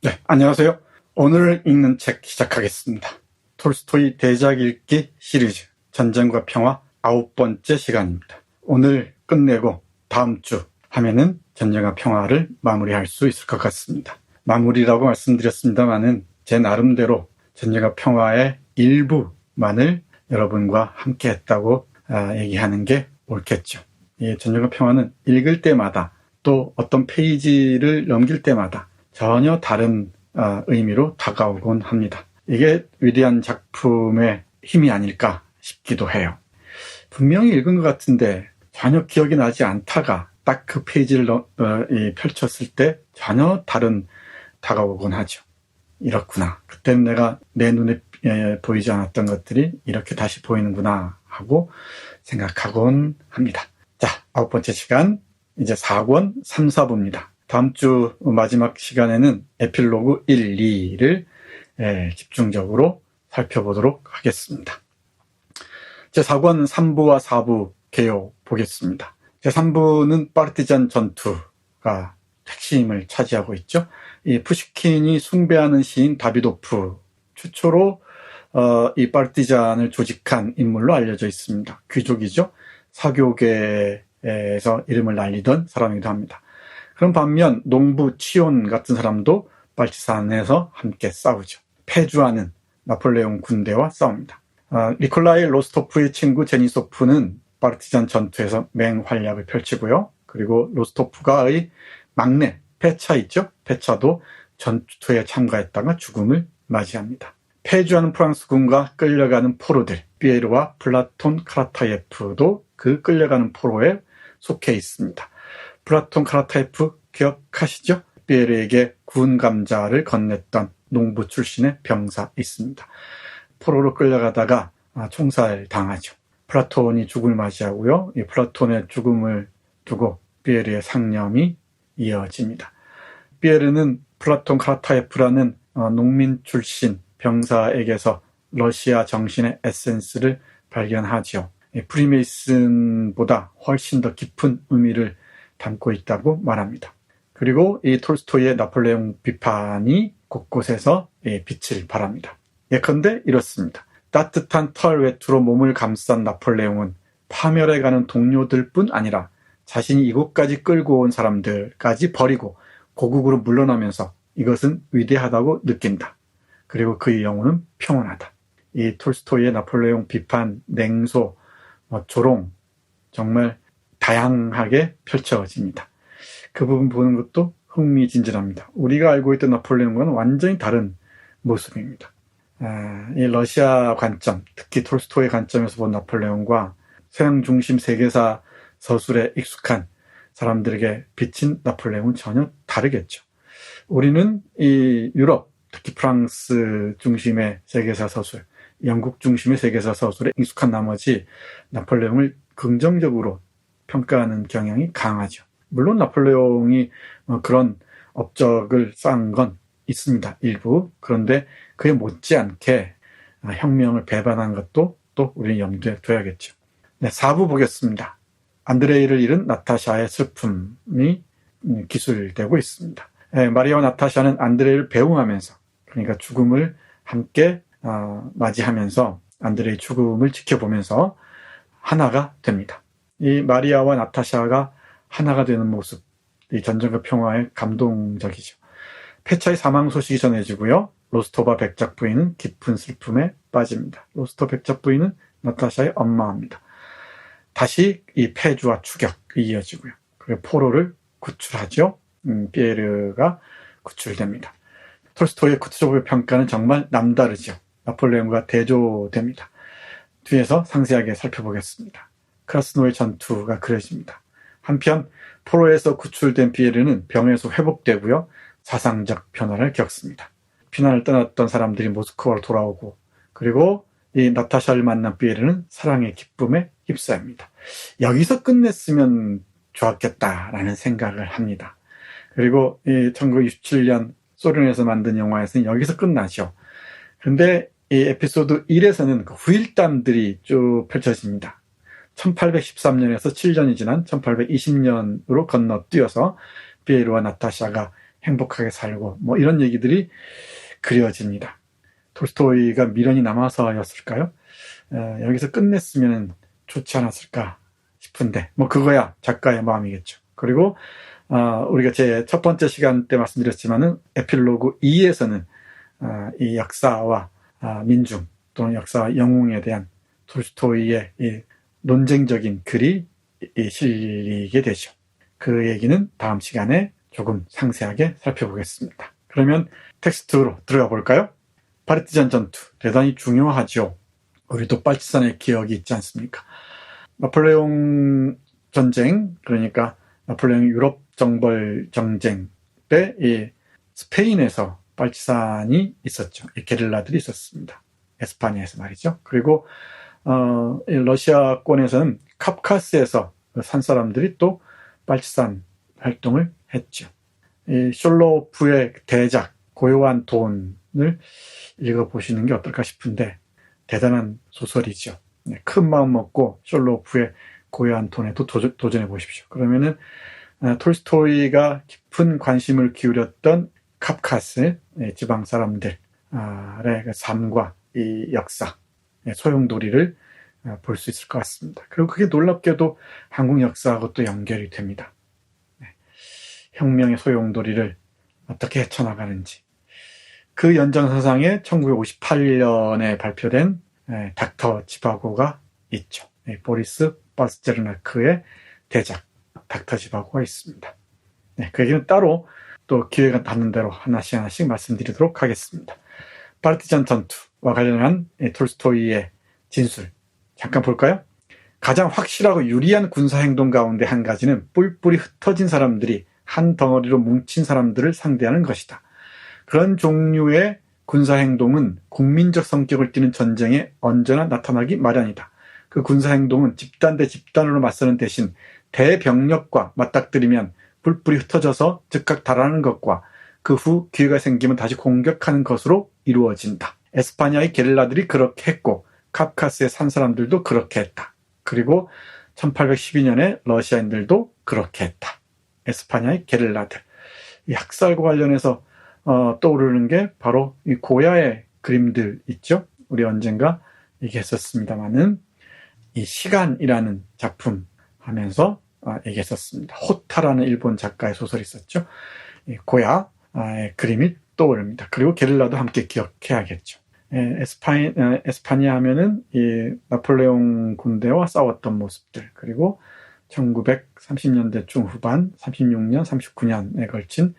네, 안녕하세요. 오늘 읽는 책 시작하겠습니다. 톨스토이 대작 읽기 시리즈 전쟁과 평화 9번째 시간입니다. 오늘 끝내고 다음 주 하면은 전쟁과 평화를 마무리할 수 있을 것 같습니다. 마무리라고 말씀드렸습니다만은 제 나름대로 전쟁과 평화의 일부만을 여러분과 함께 했다고 얘기하는 게 옳겠죠. 이 전쟁과 평화는 읽을 때마다 또 어떤 페이지를 넘길 때마다 전혀 다른 의미로 다가오곤 합니다. 이게 위대한 작품의 힘이 아닐까 싶기도 해요. 분명히 읽은 것 같은데 전혀 기억이 나지 않다가 딱 그 페이지를 펼쳤을 때 전혀 다른 다가오곤 하죠. 이렇구나. 그때는 내가 내 눈에 보이지 않았던 것들이 이렇게 다시 보이는구나 하고 생각하곤 합니다. 자, 9번째 시간 이제 4권 3, 4부입니다. 다음 주 마지막 시간에는 에필로그 1, 2를 집중적으로 살펴보도록 하겠습니다. 제4권 3부와 4부 개요 보겠습니다. 제3부는 파르티잔 전투가 핵심을 차지하고 있죠. 이 푸시킨이 숭배하는 시인 다비도프, 최초로 이 파르티잔을 조직한 인물로 알려져 있습니다. 귀족이죠. 사교계에서 이름을 날리던 사람이기도 합니다. 그런 반면 농부 치온 같은 사람도 발티산에서 함께 싸우죠. 패주하는 나폴레옹 군대와 싸웁니다. 니콜라이 로스토프의 친구 제니소프는 파르티잔 전투에서 맹활약을 펼치고요. 그리고 로스토프가의 막내 페차 있죠. 페차도 전투에 참가했다가 죽음을 맞이합니다. 패주하는 프랑스군과 끌려가는 포로들, 피에르와 플라톤 카라타예프도 그 끌려가는 포로에 속해 있습니다. 플라톤 카라타예프 기억하시죠? 피에르에게 구운 감자를 건넸던 농부 출신의 병사 있습니다. 포로로 끌려가다가 총살당하죠. 플라톤이 죽음을 맞이하고요. 이 플라톤의 죽음을 두고 피에르의 상념이 이어집니다. 피에르는 플라톤 카라타예프라는 농민 출신 병사에게서 러시아 정신의 에센스를 발견하죠. 프리메이슨보다 훨씬 더 깊은 의미를 담고 있다고 말합니다. 그리고 이 톨스토이의 나폴레옹 비판이 곳곳에서 빛을 발합니다. 예컨대 이렇습니다. 따뜻한 털 외투로 몸을 감싼 나폴레옹은 파멸해가는 동료들뿐 아니라 자신이 이곳까지 끌고 온 사람들까지 버리고 고국으로 물러나면서 이것은 위대하다고 느낀다. 그리고 그의 영혼은 평온하다. 이 톨스토이의 나폴레옹 비판, 냉소, 조롱 정말 다양하게 펼쳐집니다. 그 부분 보는 것도 흥미진진합니다. 우리가 알고 있던 나폴레옹과는 완전히 다른 모습입니다. 이 러시아 관점, 특히 톨스토이 관점에서 본 나폴레옹과 서양 중심 세계사 서술에 익숙한 사람들에게 비친 나폴레옹은 전혀 다르겠죠. 우리는 이 유럽, 특히 프랑스 중심의 세계사 서술, 영국 중심의 세계사 서술에 익숙한 나머지 나폴레옹을 긍정적으로 평가하는 경향이 강하죠. 물론 나폴레옹이 그런 업적을 쌓은 건 있습니다. 일부. 그런데 그에 못지않게 혁명을 배반한 것도 또 우리는 염두에 둬야겠죠. 네, 4부 보겠습니다. 안드레이를 잃은 나타샤의 슬픔이 기술되고 있습니다. 마리아와 나타샤는 안드레이를 배웅하면서, 그러니까 죽음을 함께 맞이하면서 안드레이의 죽음을 지켜보면서 하나가 됩니다. 이 마리아와 나타샤가 하나가 되는 모습, 이 전쟁과 평화에 감동적이죠. 페차의 사망 소식이 전해지고요. 로스토바 백작 부인은 깊은 슬픔에 빠집니다. 로스토바 백작 부인은 나타샤의 엄마입니다. 다시 이 패주와 추격이 이어지고요. 그리고 포로를 구출하죠. 피에르가 구출됩니다. 톨스토이의 쿠츠조브의 평가는 정말 남다르죠. 나폴레옹과 대조됩니다. 뒤에서 상세하게 살펴보겠습니다. 크라스노의 전투가 그려집니다. 한편 포로에서 구출된 피에르는 병에서 회복되고요. 사상적 변화를 겪습니다. 피난을 떠났던 사람들이 모스크바로 돌아오고, 그리고 이 나타샤를 만난 피에르는 사랑의 기쁨에 휩싸입니다. 여기서 끝냈으면 좋았겠다라는 생각을 합니다. 그리고 이 1967년 소련에서 만든 영화에서는 여기서 끝나죠. 그런데 이 에피소드 1에서는 그 후일담들이 쭉 펼쳐집니다. 1813년에서 7년이 지난 1820년으로 건너뛰어서 피에르와 나타샤가 행복하게 살고 뭐 이런 얘기들이 그려집니다. 톨스토이가 미련이 남아서였을까요? 여기서 끝냈으면 좋지 않았을까 싶은데 뭐 그거야 작가의 마음이겠죠. 그리고 우리가 제 첫 번째 시간 때 말씀드렸지만은 에필로그 2에서는 이 역사와 민중 또는 역사와 영웅에 대한 톨스토이의 이 논쟁적인 글이 실리게 되죠. 그 얘기는 다음 시간에 조금 상세하게 살펴보겠습니다. 그러면 텍스트로 들어가 볼까요? 파르티잔 전투 대단히 중요하죠. 우리도 빨치산의 기억이 있지 않습니까? 나폴레옹 전쟁, 그러니까 나폴레옹 유럽 정벌 전쟁 때 이 스페인에서 빨치산이 있었죠. 이 게릴라들이 있었습니다. 에스파냐에서 말이죠. 그리고 러시아권에서는 카프카스에서 산 사람들이 또 빨치산 활동을 했죠. 이 숄로프의 대작 고요한 돈을 읽어보시는 게 어떨까 싶은데 대단한 소설이죠. 큰 마음 먹고 숄로프의 고요한 돈에도 도전해 보십시오. 그러면은 톨스토이가 깊은 관심을 기울였던 카프카스 지방 사람들의 삶과 이 역사, 소용돌이를 볼 수 있을 것 같습니다. 그리고 그게 놀랍게도 한국 역사하고 또 연결이 됩니다. 혁명의 소용돌이를 어떻게 헤쳐나가는지. 그 연장선상에 1958년에 발표된 닥터 지바고가 있죠. 보리스 바스제르나크의 대작 닥터 지바고가 있습니다. 그 얘기는 따로 또 기회가 닿는 대로 하나씩 말씀드리도록 하겠습니다. 파르티잔 전투와 관련한 톨스토이의 진술 잠깐 볼까요? 가장 확실하고 유리한 군사행동 가운데 한 가지는 뿔뿔이 흩어진 사람들이 한 덩어리로 뭉친 사람들을 상대하는 것이다. 그런 종류의 군사행동은 국민적 성격을 띠는 전쟁에 언제나 나타나기 마련이다. 그 군사행동은 집단 대 집단으로 맞서는 대신 대병력과 맞닥뜨리면 뿔뿔이 흩어져서 즉각 달아나는 것과 그 후 기회가 생기면 다시 공격하는 것으로 이루어진다. 에스파냐의 게릴라들이 그렇게 했고 카프카스에 산 사람들도 그렇게 했다. 그리고 1812년에 러시아인들도 그렇게 했다. 에스파냐의 게릴라들. 이 학살과 관련해서 떠오르는 게 바로 이 고야의 그림들 있죠. 우리 언젠가 얘기했었습니다마는 이 시간이라는 작품 하면서 얘기했었습니다. 호타라는 일본 작가의 소설이 있었죠. 이 고야의 그림이 떠오릅니다. 그리고 게릴라도 함께 기억해야겠죠. 에스파냐 하면은 이 나폴레옹 군대와 싸웠던 모습들, 그리고 1930년대 중후반 36년, 39년에 걸친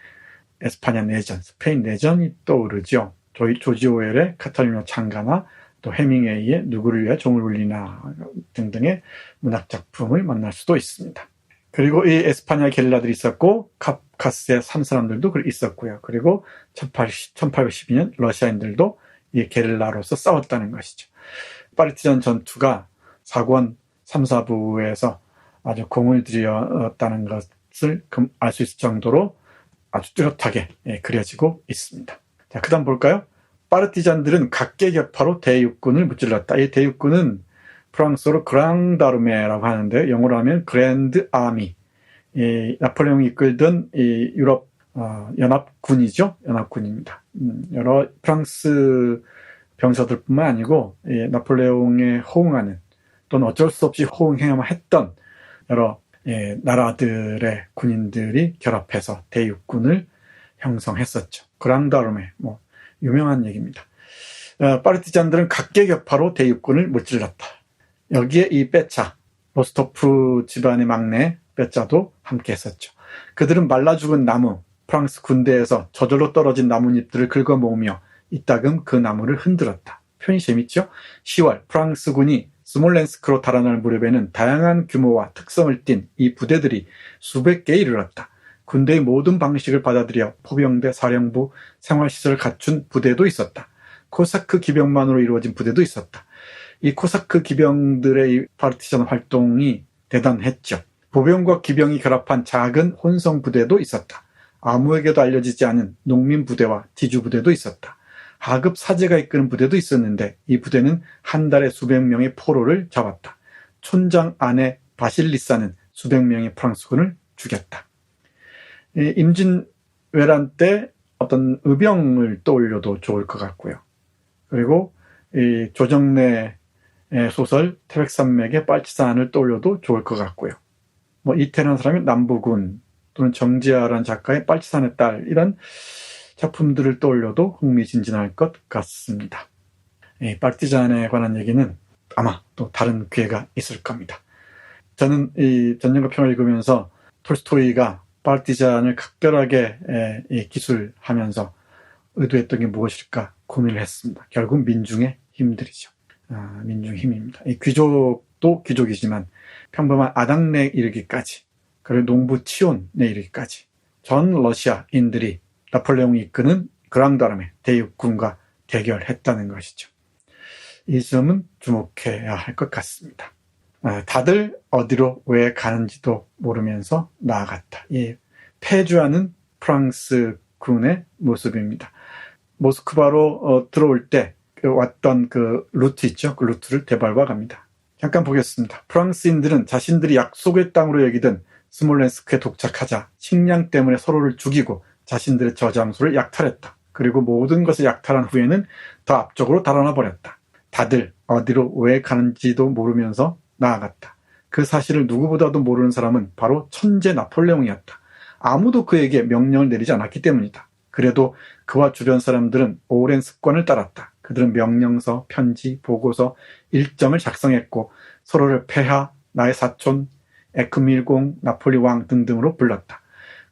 에스파냐 내전, 스페인 내전이 떠오르죠. 조지 오웰의 카탈루냐 창가나 또 해밍웨이의 누구를 위해 종을 울리나 등등의 문학작품을 만날 수도 있습니다. 그리고 이 에스파냐 게릴라들이 있었고 카프카스의 산 사람들도 있었고요. 그리고 1812년 러시아인들도 이 게릴라로서 싸웠다는 것이죠. 파르티잔 전투가 사권 3, 4부에서 아주 공을 들였다는 것을 알 수 있을 정도로 아주 뚜렷하게 그려지고 있습니다. 자, 그 다음 볼까요? 파르티잔들은 각계격파로 대육군을 무찔렀다. 이 대육군은 프랑스어로 그랑다르메라고 하는데 영어로 하면 그랜드 아미. 나폴레옹이 이끌던 이 유럽 연합군이죠. 연합군입니다. 여러 프랑스 병사들뿐만 아니고 나폴레옹에 호응하는 또는 어쩔 수 없이 호응해야만 했던 여러 나라들의 군인들이 결합해서 대육군을 형성했었죠. 그랑다르메, 유명한 얘기입니다. 파르티잔들은 각계격파로 대육군을 무찔렀다. 여기에 이 빼짜, 로스토프 집안의 막내 빼짜도 함께 했었죠. 그들은 말라 죽은 나무, 프랑스 군대에서 저절로 떨어진 나뭇잎들을 긁어 모으며 이따금 그 나무를 흔들었다. 표현이 재밌죠? 10월 프랑스군이 스몰렌스크로 달아날 무렵에는 다양한 규모와 특성을 띤 이 부대들이 수백 개에 이르렀다. 군대의 모든 방식을 받아들여 포병대, 사령부, 생활시설을 갖춘 부대도 있었다. 코사크 기병만으로 이루어진 부대도 있었다. 이 코사크 기병들의 이 파르티잔 활동이 대단했죠. 보병과 기병이 결합한 작은 혼성 부대도 있었다. 아무에게도 알려지지 않은 농민 부대와 지주 부대도 있었다. 하급 사제가 이끄는 부대도 있었는데 이 부대는 한 달에 수백 명의 포로를 잡았다. 촌장 아내 바실리사는 수백 명의 프랑스군을 죽였다. 임진 외란 때 어떤 의병을 떠올려도 좋을 것 같고요. 그리고 이 조정래의 소설 태백산맥의 빨치산을 떠올려도 좋을 것 같고요. 뭐 이태라는 사람이 남부군 또는 정지아라는 작가의 빨치산의 딸 이런 작품들을 떠올려도 흥미진진할 것 같습니다. 이 파르티잔에 관한 얘기는 아마 또 다른 기회가 있을 겁니다. 저는 이 전쟁과 평화를 읽으면서 톨스토이가 파르티잔을 각별하게 기술하면서 의도했던 게 무엇일까 고민을 했습니다. 결국 민중의 힘들이죠. 민중 힘입니다. 이 귀족도 귀족이지만 평범한 아당내에 이르기까지, 그리고 농부 치온에 이르기까지 전 러시아인들이 나폴레옹이 이끄는 그랑다르메 대육군과 대결했다는 것이죠. 이 점은 주목해야 할 것 같습니다. 다들 어디로 왜 가는지도 모르면서 나아갔다. 이 패주하는 프랑스 군의 모습입니다. 모스크바로 들어올 때 왔던 그 루트 있죠. 그 루트를 되밟아갑니다. 잠깐 보겠습니다. 프랑스인들은 자신들이 약속의 땅으로 여기던 스몰렌스크에 도착하자 식량 때문에 서로를 죽이고 자신들의 저장소를 약탈했다. 그리고 모든 것을 약탈한 후에는 더 앞쪽으로 달아나 버렸다. 다들 어디로 왜 가는지도 모르면서 나아갔다. 그 사실을 누구보다도 모르는 사람은 바로 천재 나폴레옹이었다. 아무도 그에게 명령을 내리지 않았기 때문이다. 그래도 그와 주변 사람들은 오랜 습관을 따랐다. 그들은 명령서, 편지, 보고서, 일정을 작성했고 서로를 폐하, 나의 사촌, 에크밀공, 나폴리 왕 등등으로 불렀다.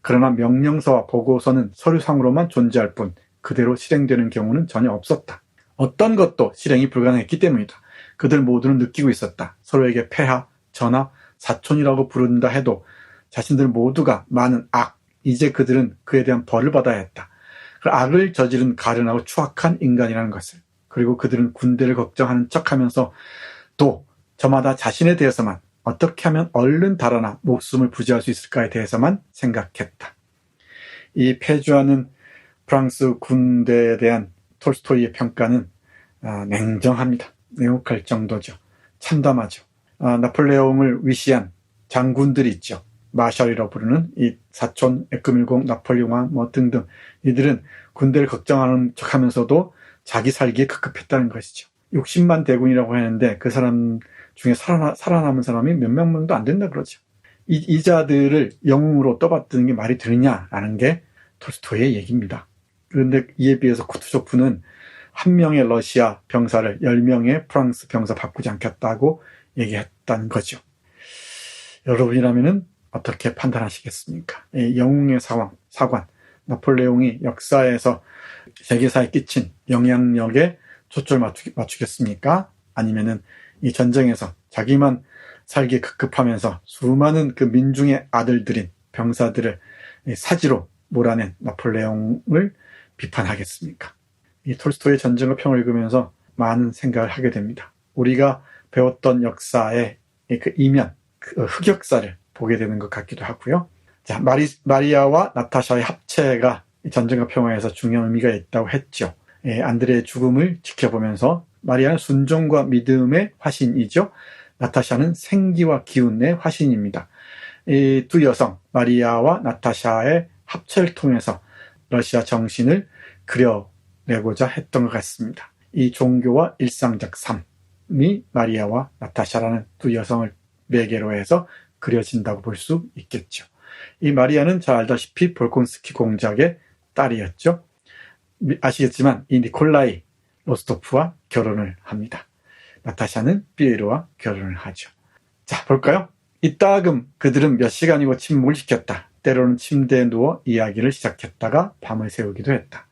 그러나 명령서와 보고서는 서류상으로만 존재할 뿐 그대로 실행되는 경우는 전혀 없었다. 어떤 것도 실행이 불가능했기 때문이다. 그들 모두는 느끼고 있었다. 서로에게 폐하, 전하, 사촌이라고 부른다 해도 자신들 모두가 많은 악, 이제 그들은 그에 대한 벌을 받아야 했다. 그 악을 저지른 가련하고 추악한 인간이라는 것을. 그리고 그들은 군대를 걱정하는 척하면서 또 저마다 자신에 대해서만 어떻게 하면 얼른 달아나 목숨을 부지할 수 있을까에 대해서만 생각했다. 이 패주하는 프랑스 군대에 대한 톨스토이의 평가는 냉정합니다. 냉혹할 정도죠. 참담하죠. 나폴레옹을 위시한 장군들이 있죠. 마샬이라고 부르는 이 사촌, 에크밀공, 나폴레옹 뭐 등등, 이들은 군대를 걱정하는 척하면서도 자기 살기에 급급했다는 것이죠. 60만 대군이라고 하는데 그 사람 중에 살아남은 사람이 몇 명도 안 된다 그러죠. 이 자들을 영웅으로 떠받드는 게 말이 되느냐라는 게 톨스토이의 얘기입니다. 그런데 이에 비해서 쿠투조프는 한 명의 러시아 병사를 10명의 프랑스 병사 바꾸지 않겠다고 얘기했다는 거죠. 여러분이라면 어떻게 판단하시겠습니까? 영웅의 사관, 나폴레옹이 역사에서 세계사에 끼친 영향력에 초점을 맞추겠습니까? 아니면은 이 전쟁에서 자기만 살기에 급급하면서 수많은 그 민중의 아들들인 병사들을 사지로 몰아낸 나폴레옹을 비판하겠습니까? 이 톨스토이의 전쟁과 평을 읽으면서 많은 생각을 하게 됩니다. 우리가 배웠던 역사의 그 이면, 그 흑역사를 보게 되는 것 같기도 하고요. 자, 마리아와 나타샤의 합체가 전쟁과 평화에서 중요한 의미가 있다고 했죠. 안드레의 죽음을 지켜보면서 마리아는 순종과 믿음의 화신이죠. 나타샤는 생기와 기운의 화신입니다. 이 두 여성, 마리아와 나타샤의 합체를 통해서 러시아 정신을 그려내고자 했던 것 같습니다. 이 종교와 일상적 삶이 마리아와 나타샤라는 두 여성을 매개로 해서 그려진다고 볼 수 있겠죠. 이 마리아는 잘 알다시피 볼콘스키 공작의 딸이었죠. 아시겠지만 이 니콜라이 로스토프와 결혼을 합니다. 나타샤는 피에로와 결혼을 하죠. 자, 볼까요? 이따금 그들은 몇 시간이고 침묵을 지켰다. 때로는 침대에 누워 이야기를 시작했다가 밤을 새우기도 했다.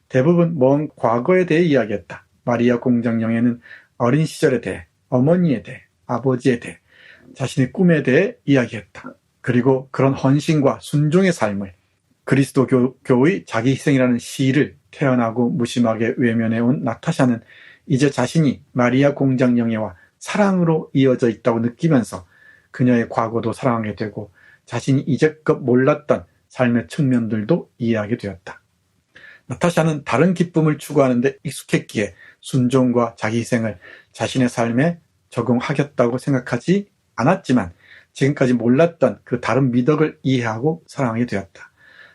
대부분 먼 과거에 대해 이야기했다. 마리아 공장령에는 어린 시절에 대해, 어머니에 대해, 아버지에 대해, 자신의 꿈에 대해 이야기했다. 그리고 그런 헌신과 순종의 삶을 그리스도교의 자기 희생이라는 시를 태어나고 무심하게 외면해온 나타샤는 이제 자신이 마리아 공장영예와 사랑으로 이어져 있다고 느끼면서 그녀의 과거도 사랑하게 되고 자신이 이제껏 몰랐던 삶의 측면들도 이해하게 되었다. 나타샤는 다른 기쁨을 추구하는 데 익숙했기에 순종과 자기 희생을 자신의 삶에 적용하겠다고 생각하지 않았지만 지금까지 몰랐던 그 다른 미덕을 이해하고 사랑하게 되었다.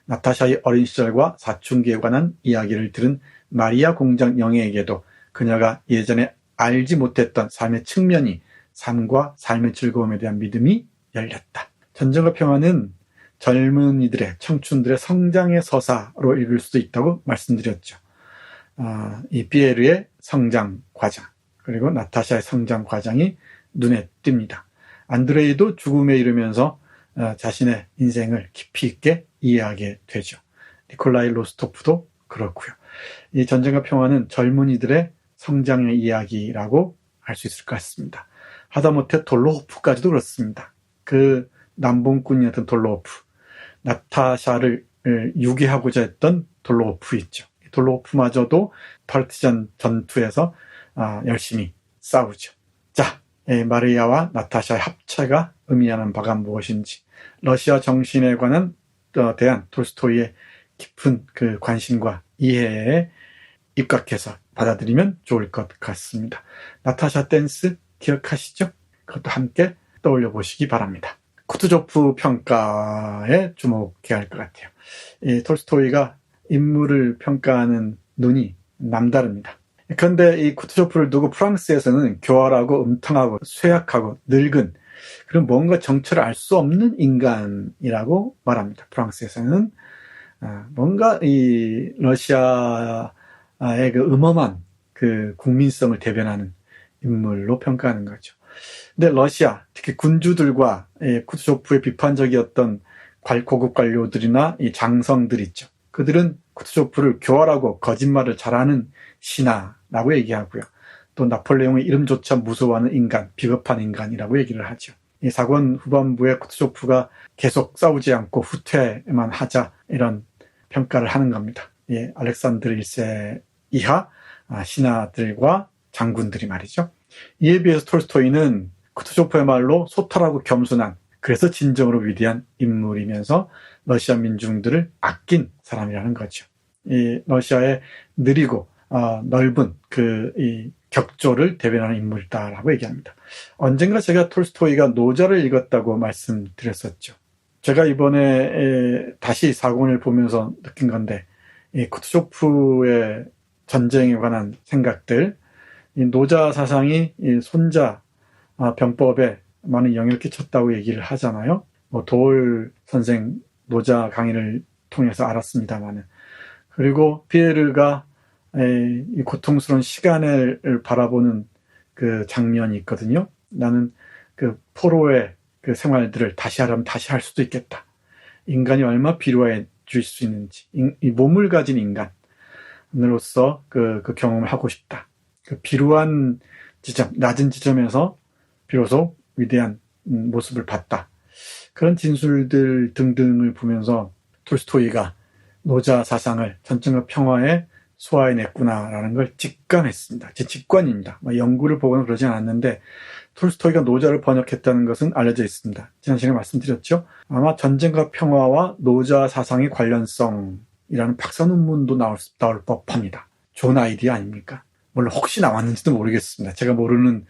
나타샤의 어린 시절과 사춘기에 관한 이야기를 들은 마리아 공장 영예에게도 그녀가 예전에 알지 못했던 삶의 측면이 삶과 삶의 즐거움에 대한 믿음이 열렸다. 전쟁과 평화는 젊은이들의, 청춘들의 성장의 서사로 읽을 수도 있다고 말씀드렸죠. 이 피에르의 성장 과정, 그리고 나타샤의 성장 과정이 눈에 띕니다. 안드레이도 죽음에 이르면서 자신의 인생을 깊이 있게 이해하게 되죠. 니콜라이 로스토프도 그렇고요. 이 전쟁과 평화는 젊은이들의 성장의 이야기라고 할 수 있을 것 같습니다. 하다못해 돌로호프까지도 그렇습니다. 그 남봉꾼이었던 돌로호프, 나타샤를 유기하고자 했던 돌로호프 있죠. 돌로호프마저도 파르티잔 전투에서 열심히 싸우죠. 자, 마리아와 나타샤의 합체가 의미하는 바가 무엇인지, 러시아 정신에 관한 대한 톨스토이의 깊은 그 관심과 이해에 입각해서 받아들이면 좋을 것 같습니다. 나타샤 댄스 기억하시죠? 그것도 함께 떠올려 보시기 바랍니다. 쿠투조프 평가에 주목해야 할 것 같아요. 이 톨스토이가 인물을 평가하는 눈이 남다릅니다. 그런데 이 쿠투조프를 두고 프랑스에서는 교활하고 음탕하고 쇠약하고 늙은, 그런 뭔가 정체를 알 수 없는 인간이라고 말합니다. 프랑스에서는 뭔가 이 러시아의 그 음험한 그 국민성을 대변하는 인물로 평가하는 거죠. 근데 러시아, 특히 군주들과 쿠투조프의 비판적이었던 고급 관료들이나 이 장성들 있죠. 그들은 쿠투조프를 교활하고 거짓말을 잘하는 신하라고 얘기하고요. 또 나폴레옹의 이름조차 무서워하는 인간, 비겁한 인간이라고 얘기를 하죠. 이 사권 후반부에 쿠투조프가 계속 싸우지 않고 후퇴만 하자, 이런 평가를 하는 겁니다. 알렉산드르 1세 이하 신하들과 장군들이 말이죠. 이에 비해서 톨스토이는 쿠투조프의 말로 소탈하고 겸손한, 그래서 진정으로 위대한 인물이면서 러시아 민중들을 아낀 사람이라는 거죠. 이 러시아의 느리고 넓은 이 격조를 대변하는 인물이다라고 얘기합니다. 언젠가 제가 톨스토이가 노자를 읽었다고 말씀드렸었죠. 제가 이번에 다시 사권을 보면서 느낀 건데, 이 쿠투조프의 전쟁에 관한 생각들, 이 노자 사상이 이 손자 병법에 많은 영향을 끼쳤다고 얘기를 하잖아요. 도올 선생 노자 강의를 통해서 알았습니다만은. 그리고 피에르가 이 고통스러운 시간을 바라보는 그 장면이 있거든요. 나는 그 포로의 그 생활들을 다시 하려면 다시 할 수도 있겠다. 인간이 얼마나 필요해 줄 수 있는지, 이 몸을 가진 인간으로서 그 경험을 하고 싶다. 그 비루한 지점, 낮은 지점에서 비로소 위대한 모습을 봤다. 그런 진술들 등등을 보면서 톨스토이가 노자 사상을 전쟁과 평화에 소화해냈구나라는 걸 직감했습니다. 제 직관입니다. 연구를 보거나 그러진 않았는데 톨스토이가 노자를 번역했다는 것은 알려져 있습니다. 지난 시간에 말씀드렸죠. 아마 전쟁과 평화와 노자 사상의 관련성이라는 박사 논문도 나올 법합니다. 좋은 아이디어 아닙니까? 물론 혹시 나왔는지도 모르겠습니다. 제가 모르는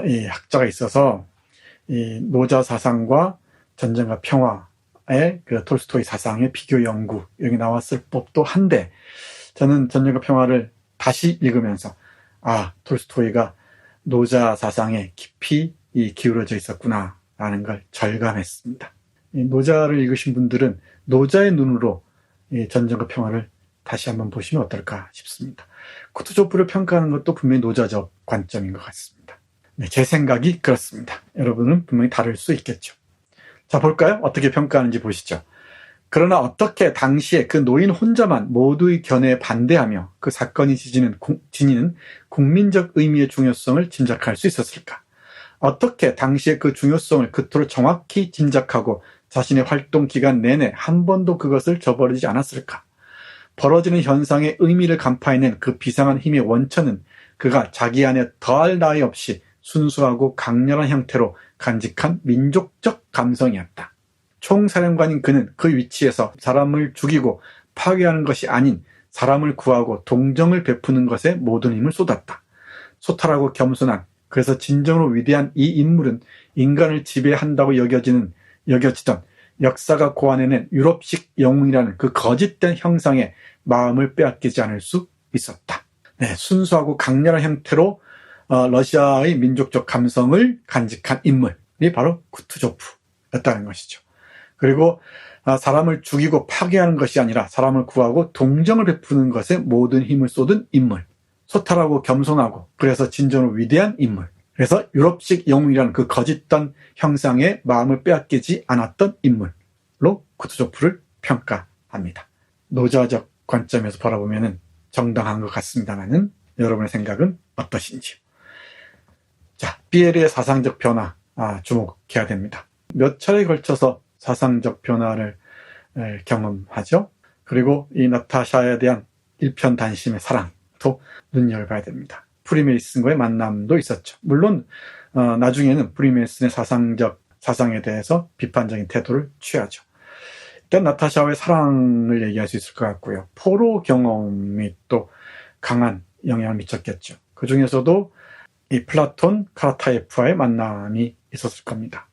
이 학자가 있어서 이 노자 사상과 전쟁과 평화의 그 톨스토이 사상의 비교 연구, 여기 나왔을 법도 한데, 저는 전쟁과 평화를 다시 읽으면서 톨스토이가 노자 사상에 깊이 기울어져 있었구나라는 걸 절감했습니다. 이 노자를 읽으신 분들은 노자의 눈으로 이 전쟁과 평화를 다시 한번 보시면 어떨까 싶습니다. 쿠투조프를 평가하는 것도 분명히 노자적 관점인 것 같습니다. 네, 제 생각이 그렇습니다. 여러분은 분명히 다를 수 있겠죠. 자, 볼까요? 어떻게 평가하는지 보시죠. 그러나 어떻게 당시에 그 노인 혼자만 모두의 견해에 반대하며 그 사건이 지니는 국민적 의미의 중요성을 짐작할 수 있었을까? 어떻게 당시에 그 중요성을 그토록 정확히 짐작하고 자신의 활동 기간 내내 한 번도 그것을 저버리지 않았을까? 벌어지는 현상의 의미를 간파해낸 그 비상한 힘의 원천은 그가 자기 안에 더할 나위 없이 순수하고 강렬한 형태로 간직한 민족적 감성이었다. 총사령관인 그는 그 위치에서 사람을 죽이고 파괴하는 것이 아닌 사람을 구하고 동정을 베푸는 것에 모든 힘을 쏟았다. 소탈하고 겸손한, 그래서 진정으로 위대한 이 인물은 인간을 지배한다고 여겨지던 역사가 고안해낸 유럽식 영웅이라는 그 거짓된 형상에 마음을 빼앗기지 않을 수 있었다. 네, 순수하고 강렬한 형태로 러시아의 민족적 감성을 간직한 인물이 바로 쿠투조프였다는 것이죠. 그리고 사람을 죽이고 파괴하는 것이 아니라 사람을 구하고 동정을 베푸는 것에 모든 힘을 쏟은 인물. 소탈하고 겸손하고 그래서 진정으로 위대한 인물. 그래서 유럽식 영웅이라는 그 거짓된 형상에 마음을 빼앗기지 않았던 인물로 쿠투조프를 평가합니다. 노자적 관점에서 바라보면 정당한 것 같습니다만은 여러분의 생각은 어떠신지요? 자, 피에르의 사상적 변화 주목해야 됩니다. 몇 차례에 걸쳐서 사상적 변화를 경험하죠. 그리고 이 나타샤에 대한 일편단심의 사랑도 눈여겨봐야 됩니다. 프리메이슨과의 만남도 있었죠. 물론 나중에는 프리메이슨의 사상에 대해서 비판적인 태도를 취하죠. 일단 나타샤와의 사랑을 얘기할 수 있을 것 같고요. 포로 경험이 또 강한 영향을 미쳤겠죠. 그 중에서도 이 플라톤 카라타예프와의 만남이 있었을 겁니다.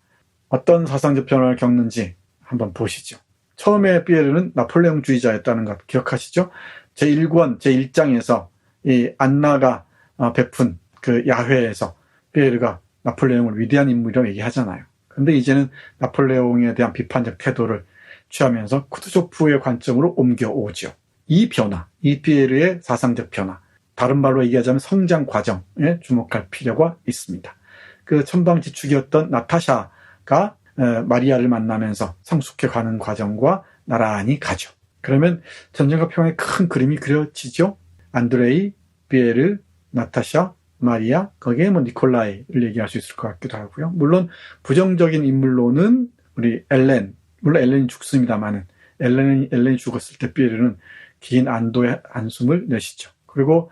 어떤 사상적 변화를 겪는지 한번 보시죠. 처음에 피에르는 나폴레옹주의자였다는 것 기억하시죠? 제1권 제1장에서 이 안나가 베푼 그 야회에서 피에르가 나폴레옹을 위대한 인물이라고 얘기하잖아요. 근데 이제는 나폴레옹에 대한 비판적 태도를 취하면서 쿠투조프의 관점으로 옮겨오죠. 이 변화, 이 피에르의 사상적 변화, 다른 말로 얘기하자면 성장 과정에 주목할 필요가 있습니다. 그 천방지축이었던 나타샤가 마리아를 만나면서 성숙해가는 과정과 나란히 가죠. 그러면 전쟁과 평화의 큰 그림이 그려지죠. 안드레이, 피에르, 나타샤, 마리아, 거기에 니콜라이를 얘기할 수 있을 것 같기도 하고요. 물론 부정적인 인물로는 우리 엘렌, 물론 엘렌이 죽습니다만은 엘렌이 죽었을 때 피에르는 긴 안도의 한숨을 내쉬죠. 그리고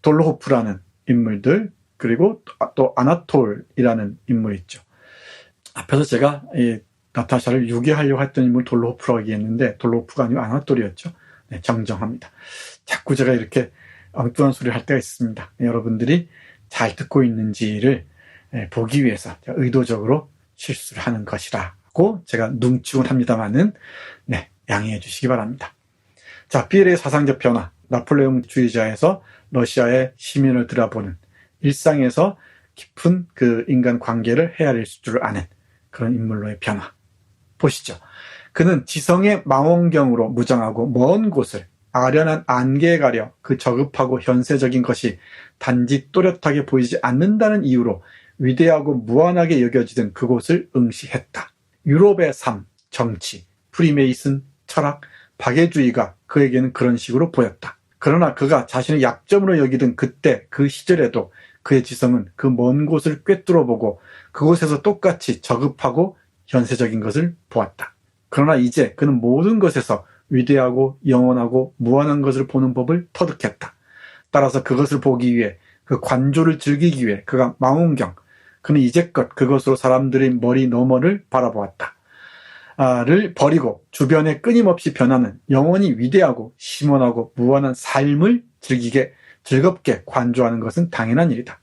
돌로호프라는 인물들, 그리고 또 아나톨이라는 인물이 있죠. 앞에서 제가 이 나타샤를 유괴하려고 했던 인물 돌로호프라고 얘기했는데 돌로호프가 아니고 아나톨이었죠. 네, 정정합니다. 자꾸 제가 이렇게 엉뚱한 소리를 할 때가 있습니다. 여러분들이 잘 듣고 있는지를 보기 위해서 의도적으로 실수를 하는 것이라고 제가 뭉치곤 합니다만은 네, 양해해 주시기 바랍니다. 자, 피에르의 사상적 변화, 나폴레옹주의자에서 러시아의 시민을 들여다보는 일상에서 깊은 그 인간 관계를 헤아릴 줄 아는 그런 인물로의 변화. 보시죠. 그는 지성의 망원경으로 무장하고 먼 곳을 아련한 안개에 가려 그 저급하고 현세적인 것이 단지 또렷하게 보이지 않는다는 이유로 위대하고 무한하게 여겨지던 그곳을 응시했다. 유럽의 삶, 정치, 프리메이슨, 철학, 박애주의가 그에게는 그런 식으로 보였다. 그러나 그가 자신의 약점으로 여기던 그때 그 시절에도 그의 지성은 그 먼 곳을 꿰뚫어보고 그곳에서 똑같이 저급하고 현세적인 것을 보았다. 그러나 이제 그는 모든 것에서 위대하고 영원하고 무한한 것을 보는 법을 터득했다. 따라서 그것을 보기 위해 그 관조를 즐기기 위해 그가 망원경, 그는 이제껏 그것으로 사람들의 머리 너머를 바라보았다. 를 버리고 주변에 끊임없이 변하는 영원히 위대하고 심원하고 무한한 삶을 즐겁게 관조하는 것은 당연한 일이다.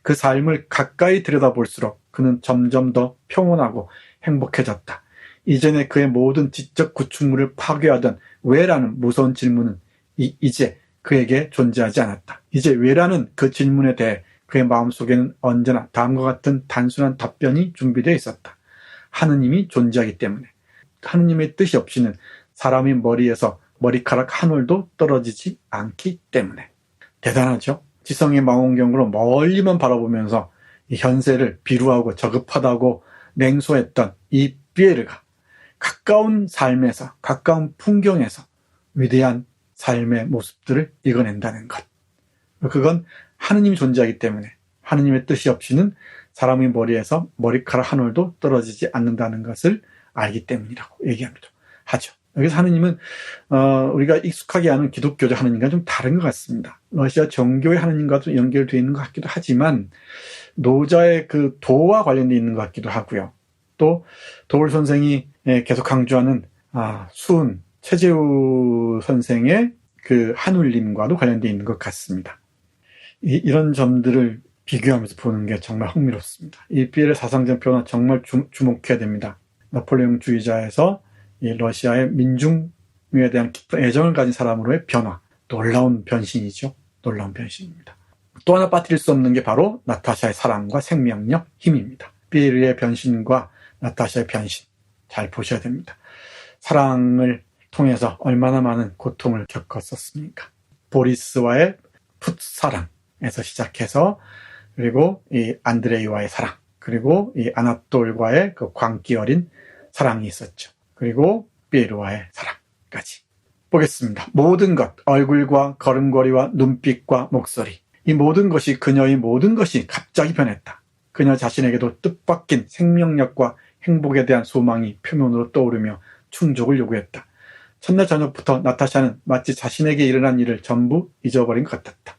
그 삶을 가까이 들여다볼수록 그는 점점 더 평온하고 행복해졌다. 이전에 그의 모든 지적 구축물을 파괴하던 왜라는 무서운 질문은 이제 그에게 존재하지 않았다. 이제 왜라는 그 질문에 대해 그의 마음속에는 언제나 다음과 같은 단순한 답변이 준비되어 있었다. 하느님이 존재하기 때문에. 하느님의 뜻이 없이는 사람의 머리에서 머리카락 한 올도 떨어지지 않기 때문에. 대단하죠? 지성의 망원경으로 멀리만 바라보면서 이 현세를 비루하고 저급하다고 냉소했던 이 피에르가 가까운 삶에서, 가까운 풍경에서 위대한 삶의 모습들을 이겨낸다는 것. 그건 하느님이 존재하기 때문에 하느님의 뜻이 없이는 사람의 머리에서 머리카락 한 올도 떨어지지 않는다는 것을 알기 때문이라고 얘기합니다. 하죠. 여기서 하느님은 우리가 익숙하게 아는 기독교적 하느님과 좀 다른 것 같습니다. 러시아 정교의 하느님과도 연결되어 있는 것 같기도 하지만 노자의 그 도와 관련되어 있는 것 같기도 하고요. 또 도울 선생이 계속 강조하는 수은 최재우 선생의 그 한울림과도 관련되어 있는 것 같습니다. 이런 점들을 비교하면서 보는 게 정말 흥미롭습니다. 이 피에르 사상적 변화 정말 주목해야 됩니다. 나폴레옹주의자에서 이 러시아의 민중에 대한 깊은 애정을 가진 사람으로의 변화, 놀라운 변신이죠. 놀라운 변신입니다. 또 하나 빠뜨릴 수 없는 게 바로 나타샤의 사랑과 생명력, 힘입니다. 피에르의 변신과 나타샤의 변신, 잘 보셔야 됩니다. 사랑을 통해서 얼마나 많은 고통을 겪었었습니까? 보리스와의 풋사랑에서 시작해서, 그리고 이 안드레이와의 사랑, 그리고 이 아나톨과의 그 광기 어린 사랑이 있었죠. 그리고 피에르와의 사랑까지. 보겠습니다. 모든 것, 얼굴과 걸음걸이와 눈빛과 목소리, 이 모든 것이, 그녀의 모든 것이 갑자기 변했다. 그녀 자신에게도 뜻밖인 생명력과 행복에 대한 소망이 표면으로 떠오르며 충족을 요구했다. 첫날 저녁부터 나타샤는 마치 자신에게 일어난 일을 전부 잊어버린 것 같았다.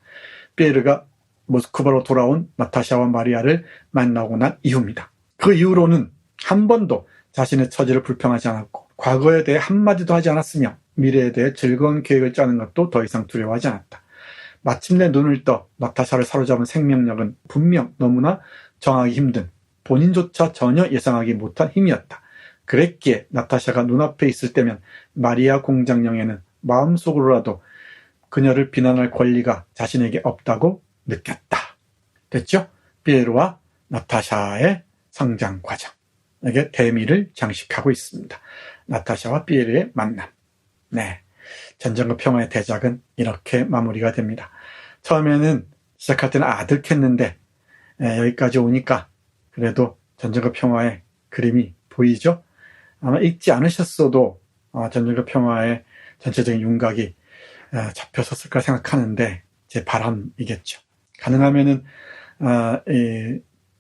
피에르가 모스크바로 돌아온 나타샤와 마리아를 만나고 난 이후입니다. 그 이후로는 한 번도 자신의 처지를 불평하지 않았고, 과거에 대해 한마디도 하지 않았으며, 미래에 대해 즐거운 계획을 짜는 것도 더 이상 두려워하지 않았다. 마침내 눈을 떠 나타샤를 사로잡은 생명력은 분명 너무나 정하기 힘든, 본인조차 전혀 예상하기 못한 힘이었다. 그랬기에 나타샤가 눈앞에 있을 때면 마리아 공장령에는 마음속으로라도 그녀를 비난할 권리가 자신에게 없다고 느꼈다. 됐죠? 피에르와 나타샤의 성장 과정에게 대미를 장식하고 있습니다. 나타샤와 피에르의 만남. 네, 전쟁과 평화의 대작은 이렇게 마무리가 됩니다. 처음에는 시작할 때는 아득했는데 여기까지 오니까 그래도 전쟁과 평화의 그림이 보이죠? 아마 읽지 않으셨어도 전쟁과 평화의 전체적인 윤곽이 잡혔었을까 생각하는데 제 바람이겠죠. 가능하면은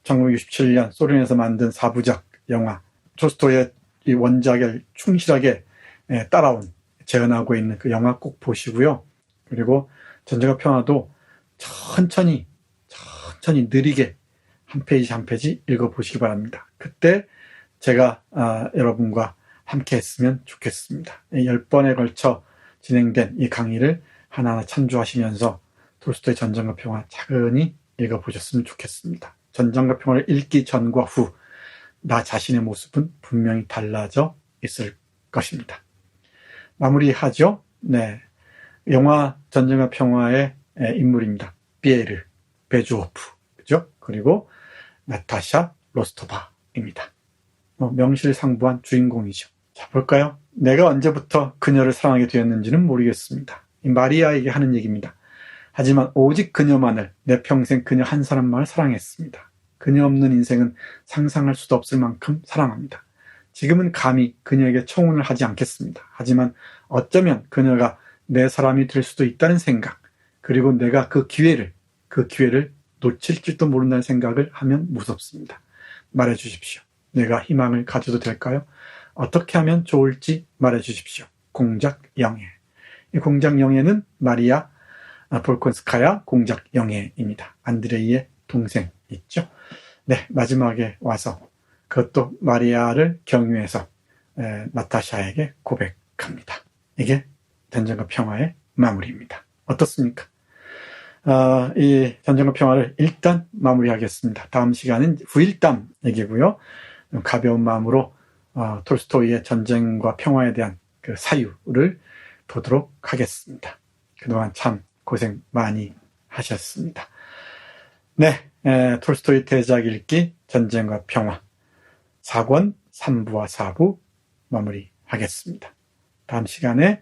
1967년 소련에서 만든 4부작 영화 톨스토이의 이 원작을 충실하게 따라온, 재현하고 있는 그 영화 꼭 보시고요. 그리고 전쟁과 평화도 천천히 느리게 한 페이지 한 페이지 읽어보시기 바랍니다. 그때 제가 여러분과 함께 했으면 좋겠습니다. 10번에 걸쳐 진행된 이 강의를 하나하나 참조하시면서 톨스토이의 전쟁과 평화 차근히 읽어보셨으면 좋겠습니다. 전쟁과 평화를 읽기 전과 후 나 자신의 모습은 분명히 달라져 있을 것입니다. 마무리하죠. 네, 영화 전쟁과 평화의 인물입니다. 피에르 베주호프, 그죠? 그리고 나타샤 로스토바입니다. 명실상부한 주인공이죠. 자, 볼까요? 내가 언제부터 그녀를 사랑하게 되었는지는 모르겠습니다. 이 마리아에게 하는 얘기입니다. 하지만 오직 그녀만을, 내 평생 그녀 한 사람만을 사랑했습니다. 그녀 없는 인생은 상상할 수도 없을 만큼 사랑합니다. 지금은 감히 그녀에게 청혼을 하지 않겠습니다. 하지만 어쩌면 그녀가 내 사람이 될 수도 있다는 생각, 그리고 내가 그 기회를 놓칠지도 모른다는 생각을 하면 무섭습니다. 말해주십시오. 내가 희망을 가져도 될까요? 어떻게 하면 좋을지 말해주십시오. 공작 영예. 이 공작 영예는 마리아 볼콘스카야 공작 영예입니다. 안드레이의 동생 있죠? 네, 마지막에 와서 그것도 마리아를 경유해서 나타샤에게 고백합니다. 이게 전쟁과 평화의 마무리입니다. 어떻습니까? 이 전쟁과 평화를 일단 마무리하겠습니다. 다음 시간은 후일담 얘기고요. 가벼운 마음으로 톨스토이의 전쟁과 평화에 대한 그 사유를 보도록 하겠습니다. 그동안 참 고생 많이 하셨습니다. 네, 톨스토이 대작 읽기 전쟁과 평화 4권 3부와 4부 마무리하겠습니다. 다음 시간에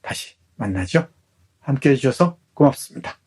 다시 만나죠. 함께해 주셔서 고맙습니다.